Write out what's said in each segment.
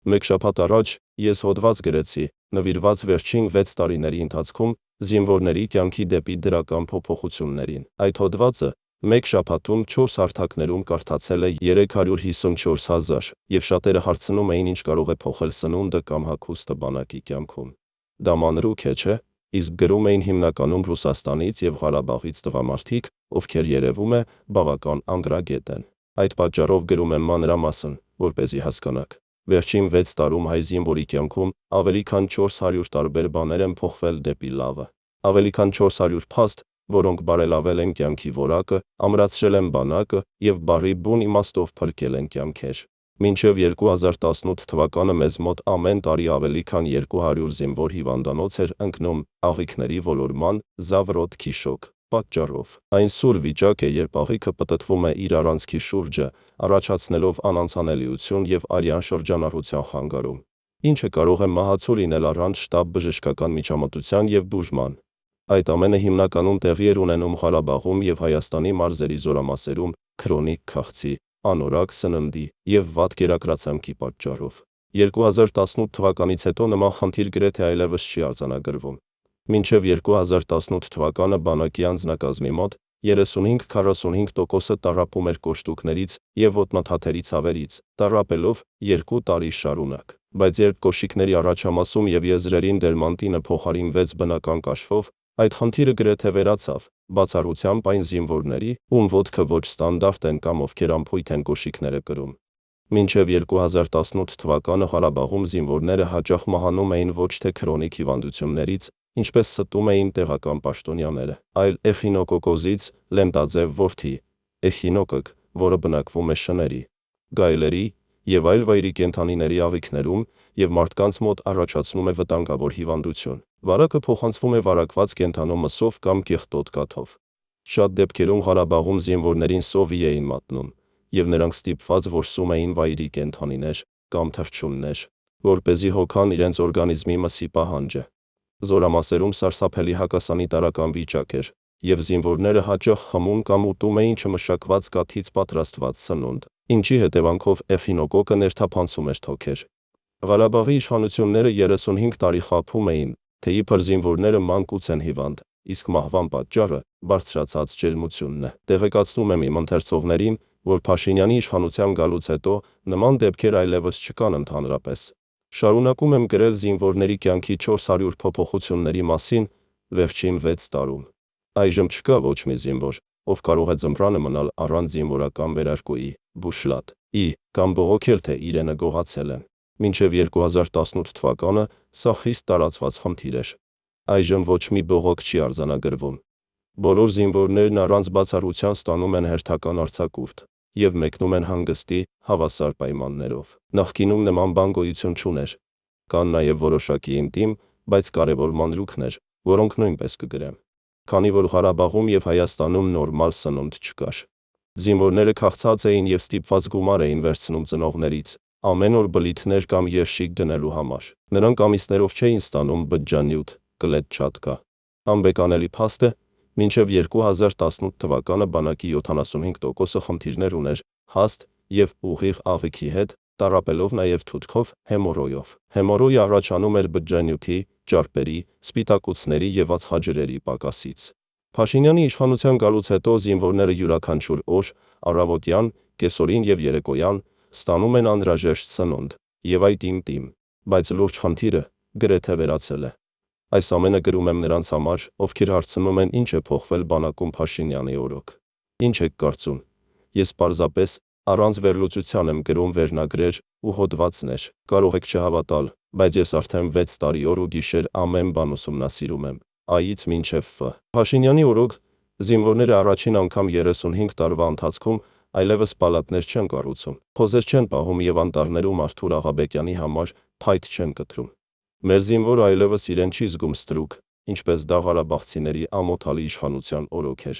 Մեկ շաբաթ առաջ ես հոդված գրեցի, նվիրված վերջին 6 տարիների ընթացքում զինվորների կյանքի դեպի դրական փոփոխություններին։ Այդ հոդվածը մեկ շաբաթում 4 հարթակներում կարդացել է 354,000 և շատերը հարցնում էին, ինչ կարող է փոխել սնունդը կամ հագուստը բանակի կյանքում։ Դա մանրուք է, չէ՞։ Իսկ գրում էին հիմնականում Ռուսաստանից և Ղարաբաղից տղամարդիկ, ովքեր երևում է բավական անգրագետ են։ Այդ պատճառով գրում եմ մանրամասն, որպեսզի հասկանաք։ Վերջին 6 տարում հայ զինվորի կյանքում ավելի քան 400 տարբեր բաներ են փոխվել դեպի լավը։ Ավելի քան 400 փաստ, որոնք բարելավել են կյանքի որակը, ամրացրել են բանակը և բառի բուն իմաստով փրկել են կյանքեր։ Մինչև 2018 թվականը մեզ մոտ ամեն տարի ավելի քան 200 զինվոր հիվանդանոց էր ընկնում աղիքների ոլորման Զավրոտքի շոկ պատճառով։ Այն սուր վիճակ է, երբ աղիքը պտտվում է իր առանցքի շուրջը, առաջացնելով անանցանելիություն և արյան շրջանառության խանգարում, ինչը կարող է մահացու լինել առանց շտապ բժշկական միջամտության և բուժման։ Այդ ամենը հիմնականում տեղի էր ունենում Ղարաբաղում և Հայաստանի մարզերի զորամասերում քրոնիկ քաղցի, անորակ սննդի և վատ կերակրացամքի պատճառով։ 2018 թվականից հետո նման խնդիր գրեթե այլևս չի արձանագրվում։ Մինչև 2018 թվականը բանակի անձնակազմի մոտ 35-45%-ը տառապում էր կոշտուկներից և ոտնաթաթերի ցավերից, տառապելով 2 տարի շարունակ։ Բայց երբ կոշիկների առաջամասում և եզրերին դերմանտինը փոխարինվեց բնական կաշվով, այդ խնդիրը գրեթե վերացավ, բացառությամբ այն զինվորների, ում ոտքը ոչ ստանդարտ են կամ ովքեր անփույթ են կոշիկները կրում։ Մինչև 2018 թվականը Ղարաբաղում զինվորները հաճախ մահանում էին ոչ թե քրոնիկ հիվանդություններից, ինչպես ստում էին տեղական պաշտոնյաները, այլ էխինոկոկոզից, լեմտաձև որդի, էխինոկոկ, որը բնակվում է շների, գայլերի և այլ վայրի կենդանիների աղիքներում և մարդկանց մոտ առաջացնում է վտանգավոր հիվանդություն։ Վարակը փոխանցվում է վարակված կենդանու մսով կամ կեղտոտ կաթով։ Շատ դեպքերում Ղարաբաղում զինվորներին սովի էին մատնում, և նրանք ստիպված որսում էին վայրի կենդանիներ կամ թռչուններ, որպեսզի հոգան իրենց օրգանիզմի մսի պահանջը։ Զորամասերում սարսափելի հակասանիտարական վիճակ էր, և զինվորները հաճախ խմում կամ ուտում էին չմշակված կաթից պատրաստված սնունդ, ինչի հետևանքով էխինոկոկը ներթափանցում էր թոքեր։ Ղարաբաղի իշխանությունները 35 տարի խաբում էին, թե իբր զինվորները մանկուց են հիվանդ, իսկ մահվան պատճառը բարձրացած ջերմությունն է։ Տեղեկացնում եմ իմ ընթերցողներին, որ Փաշինյանի իշխանության գալուց հետո նման դեպքեր այլևս չկան ընդհանրապես։ Շարունակում եմ գրել զինվորների կյանքի 400 փոփոխությունների մասին վերջին 6 տարում։ Այժմ չկա ոչ մի զինվոր, ով կարող է ձմռանը մնալ առանց զինվորական վերարկուի, բուշլատ-ի կամ բողոքել, թե իրենը գողացել են։ Մինչև 2018 թվականը սա խիստ տարածված խնդիր էր։ Այժմ ոչ մի բողոք չի արձանագրվում։ Բոլոր զինվորներն առանց բացառության ստանում են հերթական արձակուրդ և մեկնում են հանգստի, հավասար պայմաններով։ Նախկինում նման բան գոյություն չուներ։ Կան նաև որոշակի ինտիմ, բայց կարևոր մանրուքներ, որոնք նույնպես կգրեմ։ Քանի որ Ղարաբաղում և Հայաստանում նորմալ սնունդ չկար։ Զինվորները քաղցած էին և ստիպված գումար էին վերցնում ծնողներից, ամեն օր բլիթներ կամ երշիկ դնելու համար։ Նրանք ամիսներով չէին ստանում բջջանյութ, կլետչատկա։ Անբեկանելի փաստ է, մինչև 2018 թվականը բանակի 75%-ը խնդիրներ ուներ հաստ և ուղիղ աղիքի հետ, տառապելով նաև թութքով, հեմորոյով։ Հեմորոյը առաջանում էր բջջանյութի, ճարպերի, սպիտակուցների և ածխաջրերի պակասից։ Փաշինյանի իշխանության գալուց հետո զինվորները յուրաքանչյուր օր, առավոտյան, կեսօրին և երեկոյան ստանում են անհրաժեշտ սնունդ, և այդ ինտիմ, բայց լուրջ խնդիրը գրեթե վերացել է։ Այս ամենը գրում եմ նրանց համար, ովքեր հարցնում են ինչ է փոխվել բանակում Փաշինյանի օրոք։ Ինչ եք կարծում։ Ես պարզապես առանց վերլուծության եմ գրում վերնագրեր ու հոդվածներ։ Կարող եք չհավատալ, բայց ես արդեն 6 տարի օր ու գիշեր ամեն բան ուսումնասիրում եմ, Ա-ից մինչև Ֆ։ Փաշինյանի օրոք զինվորները առաջին անգամ 35 տարվա ընթացքում այլևս պալատներ չեն կառուցում, խոզեր չեն պահում և անտառներում Արթուր Աղաբեկյանի համար փայտ չեն կտրում։ Մեր զինվորը այլևս իրեն չի զգում ստրուկ, ինչպես դա ղարաբաղցիների ամոթալի իշխանության օրոք էր։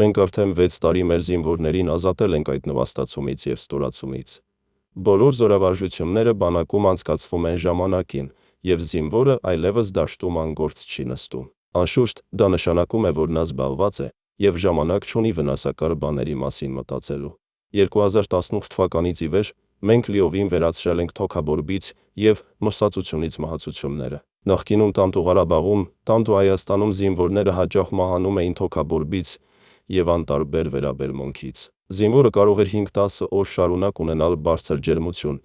Մենք արդեն 6 տարի մեր զինվորներին ազատել ենք այդ նվաստացումից և ստորացումից։ Բոլոր զորավարժությունները բանակում անցկացվում են ժամանակին, և զինվորը այլևս դաշտում անգործ չի նստում։ Անշուշտ, դա նշանակում է, որ նա զբաղված է և ժամանակ չունի վնասակար բաների մասին մտածելու։ 2018 թվականից ի վեր Մենք լիովին վերացրել ենք թոքաբորբից և մրսածությունից մահացությունները։ Նախկինում Տանտու Ղարաբաղում, Տանտու Հայաստանում զինվորները հաճախ մահանում էին թոքաբորբից և անտարբեր վերաբերմունքից։ Զինվորը կարող էր 5-10 օր շարունակ ունենալ բարձր ջերմություն,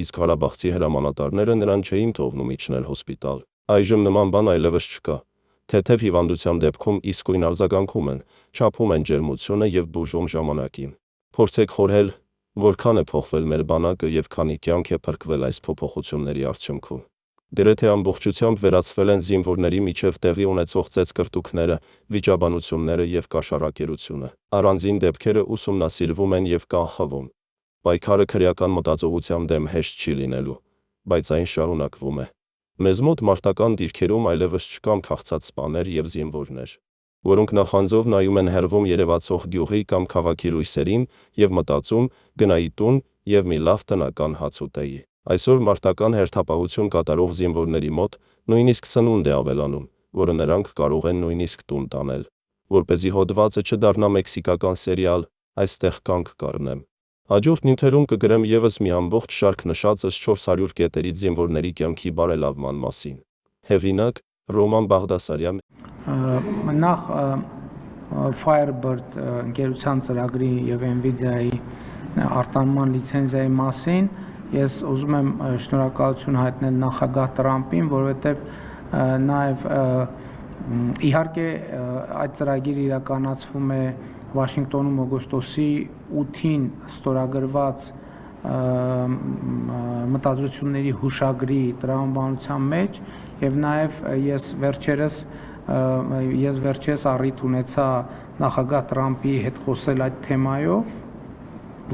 իսկ ղարաբաղցի հրամանատարները նրան չէին թողնում իջնել հոսպիտալ։ Այժմ նման բան այլևս չկա։ Թեթև հիվանդության դեպքում իսկույն արձագանքում են, չափում են ջերմությունը և բուժում ժամանակին։ Փորձեք խորհել, որքան է փոխվել մեր բանակը և քանի կյանք է փրկվել այս փոփոխությունների արդյունքում։ Գրեթե ամբողջությամբ վերացվել են զինվորների միջև տեղի ունեցող ծեծկռտուքները, վիճաբանությունները և կաշառակերությունը։ Առանձին դեպքերը ուսումնասիրվում են և կանխվում։ Պայքարը քրեական մտածողության դեմ հեշտ չի լինելու, բայց այն շարունակվում է։ Մեզ մոտ մարտական դիրքերում այլևս չկան քաղցած սպաներ և զինվորներ, որոնք նախանձով նայում են հեռվում երևացող գյուղի կամ քաղաքի լույսերին և մտածում՝ գնայի տուն և մի լավ տնական հաց ուտեի։ Այսօր մարտական հերթապահություն կատարող զինվորների մոտ նույնիսկ սնունդ է ավելանում, որը նրանք կարող են նույնիսկ տուն տանել։ Որպեսզի հոդվածը չդառնա մեքսիկական սերիալ, այստեղ կանգ կառնեմ։ Հաջորդ նյութերում կգրեմ ևս մի ամբողջ շարք նշածս 400 կետերից զինվորների կյանքի բարելավման մասին։ Հեղինակ՝ Ռոման Բաղդասարյան։ Նախ Firebird ընկերության ծրագրի և NVIDIA-ի արտանման լիցենզիայի մասին ես ուզում եմ շնորհակալություն հայտնել նախագահ Տրամփին, որովհետև նաև իհարկե այդ ծրագիրը իրականացվում է Վաշինգտոնում օգոստոսի 8-ին ստորագրված մտադրությունների հուշագրի տրամաբանության մեջ և նաև ես վերջերս առիթ ունեցա նախագահ Տրամփի հետ խոսել այդ թեմայով,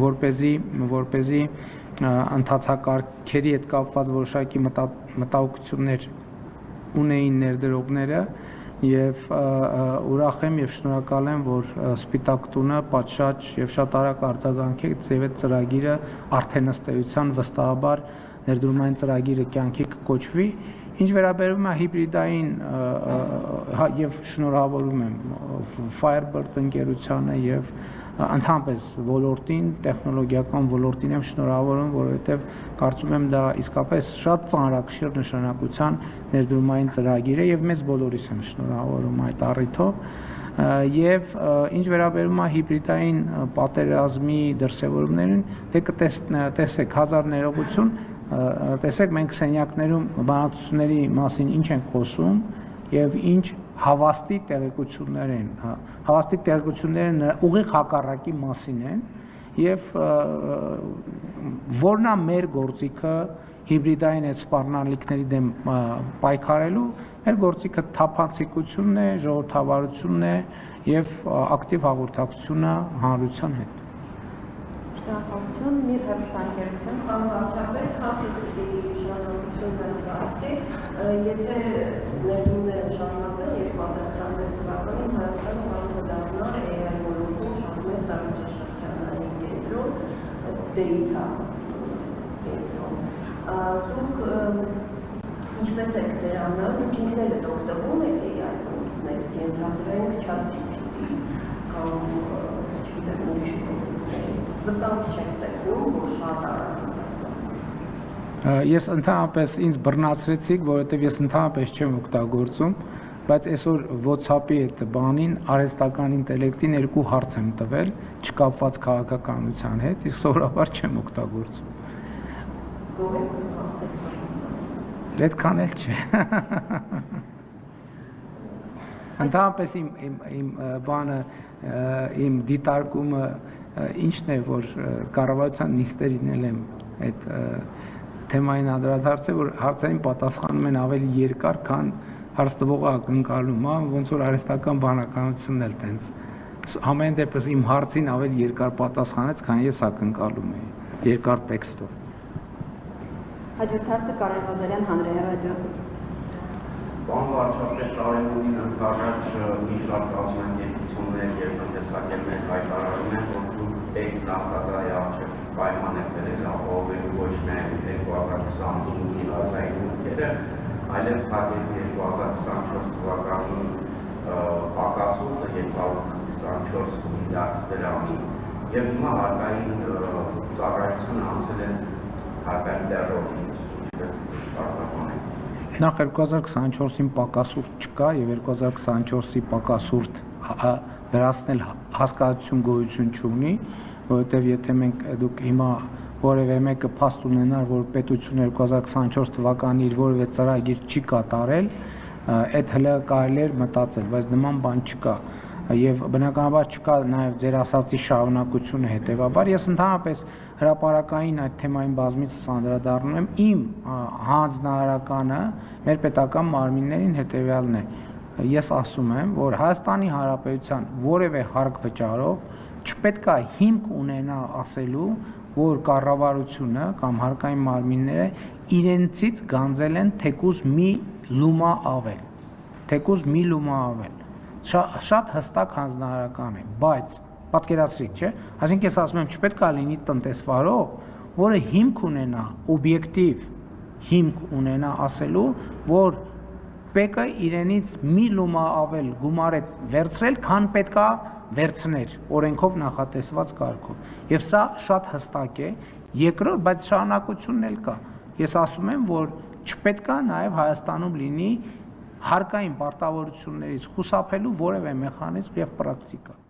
որպեսզի ընթացակարգերի հետ կապված որոշակի մտահոգություններ ունեին ներդրողները և ուրախ եմ և շնորհակալ եմ, որ Սպիտակ տունը պատշաճ և շատ արագ արձագանքեց և այդ ծրագիրը արդեն ըստ էության վստահաբար ներդրումային ծրագիրը կյանքի կկոչվի։ Ինչ վերաբերում է հիբրիդային և շնորհավորում եմ Firebird ընկերությանը և ընդհանրապես ոլորտին, տեխնոլոգիական ոլորտին եմ շնորհավորում, որովհետև կարծում եմ դա իսկապես շատ ծանրակշիռ նշանակության ներդրումային ծրագիր է և մեզ բոլորիս եմ շնորհավորում այդ առիթով։ Եվ ինչ վերաբերում է հիբրիդային պատերազմի դրսևորումներին, դե կտեսեք, հազար ներողություն, տեսեք մենք սենյակներում բանակցությունների մասին ինչ ենք խոսում և ինչ հավաստի տեղեկություններ են։ Հավաստի տեղեկությունները ուղիղ հակառակի մասին են և որն է մեր գործիքը հիբրիդային այդ սպառնալիքների դեմ պայքարելու, մեր գործիքը թափանցիկությունն է, ժողովրդավարությունն է և ակտիվ հաղորդակցությունը հանրության հետ։ Շնորհակալություն, Միր հեռուստաընկերություն, պարոն վարչապետ, հարցս շնորհակալություն դարձրացի, եթե ներդրումները շարունակվեն 2026 թվականին Հայաստանը կարող է դառնալ AI ոլորտում շատ մեծ տարածաշրջանային կենտրոն, data կենտրոն։ Դուք ինչպես եք դրանով, դուք ինքներդ եք օգտվում եք AI ոլորտներից, ենթադրենք ChatGPT կամ չգիտեմ ուրիշ ոլորտներից, վտանգ չեք տեսնում, որ շատ արագ Ես ընդհանրապես ինձ բռնացրեցիք, որովհետև ես ընդհանրապես չեմ օգտագործում, բայց այսօր WhatsApp-ի այդ բանին արհեստական ինտելեկտին 2 հարց եմ տվել, չկապված քաղաքականության հետ, իսկ սովորաբար չեմ օգտագործում։ Այդքան էլ չէ։ Ընդհանրապես իմ բանը, իմ դիտարկումը ինչն է, որ կառավարության նիստերին էլ եմ այդ թեմային անդրադարձել, որ հարցերին պատասխանում են ավելի երկար, քան հարց տվողը ակնկալում, ոնց որ արհեստական բանականությունն էլ տենց։ Համենայն դեպս իմ հարցին ավելի երկար պատասխանեց, քան ես ակնկալում էի, երկար տեքստով։ Հաջորդ հարցը Կարեն Ղազարյան, Հանրահայրադիո։ Պարոն վարչապետ, Արևմուտքին ընդառաջ մի շարք կազմակերպություններ և տնտեսագետներ հայտարարում են, որ դուք եք նախագահի առջև պայման եք բերել ապահովելու ոչ միայն 2025-ի ազգային հումքերը, այլև հատիկ 2024 թվականին պակասումը 224 միլիարդ դրամի։ Եվ հիմա հարկային ծառայությունը անցել է հարկային դերողին, ինչպես պարտականից։ Նախ 2024-ին պակասուրդ չկա եւ 2024-ի պակասուրդ լրացնել հասկացություն գոյություն չունի, որովհետեւ եթե մենք դուք հիմա որևէ մեկը փաստ ունենար, որ պետությունը 2024 թվականի իր որևէ ծրագիր չի կատարել, այդ հլը կարելի էր մտածել, բայց նման բան չկա եւ բնականաբար չկա նաեւ ձեր ասացի շարունակությունը հետեւաբար ես ընդհանրապես հրապարակային այդ թեմային բազմիցս անդրադառնում եմ իմ հանձնարարականը մեր պետական մարմիններին հետեւյալն է ես ասում եմ որ Հայաստանի Հանրապետության որևէ հարկ վճարող չպետք է հիմք ունենա ասելու որ կառավարությունը կամ հարկային մարմինները իրենցից գանձել են թեկուզ մի լումա ավել շատ հստակ հանձնարարական է, բայց պատկերացրիք, չէ, այսինքն ես ասում եմ, չպետք է լինի տնտեսվարող, որը հիմք ունենա, օբյեկտիվ հիմք ունենա ասելու, որ ՊԵԿ-ը իրենից մի լումա ավել գումար է վերցրել, քան պետք է վերցներ օրենքով նախատեսված կարգով։ Եվ սա շատ հստակ է, երկրորդ, բայց շարունակությունն էլ կա։ Ես ասում եմ, որ չպետք է նաև Հայաստանում լինի հարկային պարտավորություններից խուսափելու որևէ մեխանիզմ եւ պրակտիկա